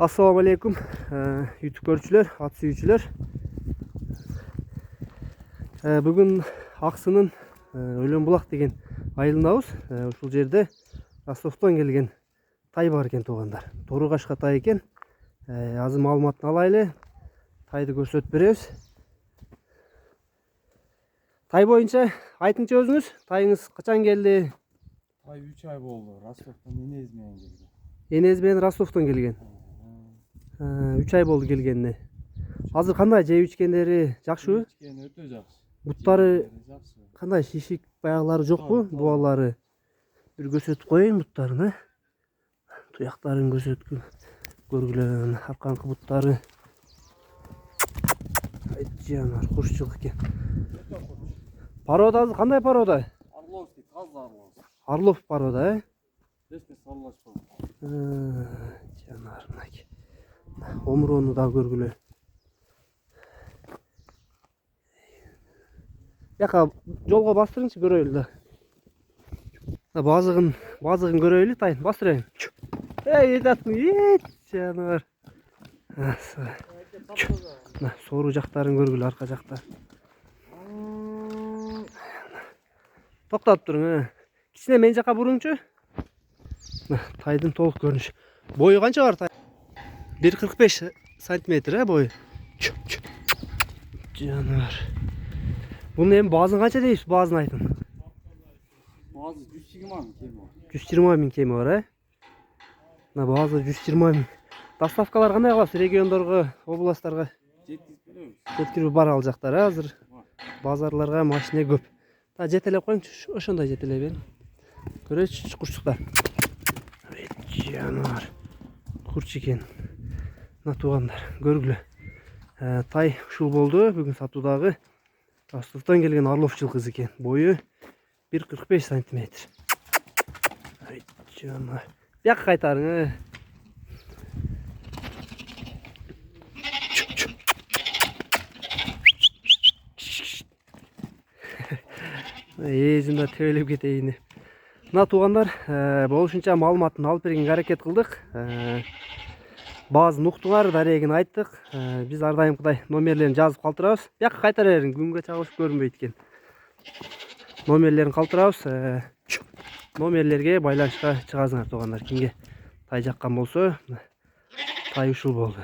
Assalamu alaikum YouTube görüşçüler, at sürücüler. Bugün Aksı'nın Өлөнбулак деген айылындабыз. Ушул жерде Ростовтон келген тай бар экен туугандар. Тору кашка тай экен. Азыр маалыматын алайлы. Тайды көрсөтүп беребиз. Тай боюнча айтыңчы өзүңүз. Тайыңыз качан келди? Тай 3 ay болду. Ростовтон энебиз менен келген. Энеңиз менен Ростовтон келген. 3 ay болду келгенине. Азыр кандай жеп ичкендери жакшыбы? Ичкени өтө жакшы. Буттары кандай, шишик баягылары жокпу? Буалары. Бир көрсөтүп коеюн буттарын, Туяктарын көрсөткү. Көргүлө, арканкы буттары. Жанар, курччулук экен. Порода кандай порода? Орловский, таза Орловский. Орлов порода, Бесте саллашпа. Жанар, мынакей. Омурону да көргүлө. Яка жолго бастырыңчы көрөйлү да. Базыгын көрөйлү, тайын бастырайын. Жанар. Сору жактарын көргүлө, арка жакта. Токтоп туруң, кичине мен жака буруңчу. Тайдын толук көрүнүшү. Бою канча бар тай? 1,45 сантиметр бою. Жанар. Bunun hem bazın kaça deyip bazın aytın? Bazı 120 bin kemi var. 120 bin kemi var, he? Bazı 120 bin. Dastavkalar kanday kılapsız? Regiondorga, oblastlarga жеткирип бара алжактар, азыр. Базарларга машина көп. Та жетелеп коюңчу, ошондой жетелеп берин. Көрөчү курчуктар. Жанар. Курч экен. Туугандар, көргүлө. Тай ушул болду бүгүн сатуудагы. Ростовтон келген Орлов жылкысы экен. Бою 1,45 сантиметр. Жанар. Бияка кайтарың, Эзинда төбөлөп кетейин. Туугандар, болушунча маалыматын алып бергенге аракет кылдык. Баазын уктуңар, дарегин айттык. Биз ар дайымкыдай номерлерин жазып калтырабыз. Бияка кайтара бериң, күнгө чагылып көрүнбөйт экен. Номерлерин калтырабыз. Номерлерге байланышка чыгасыңар туугандар. Кимге тай жаккан болсо, тай ушул болду.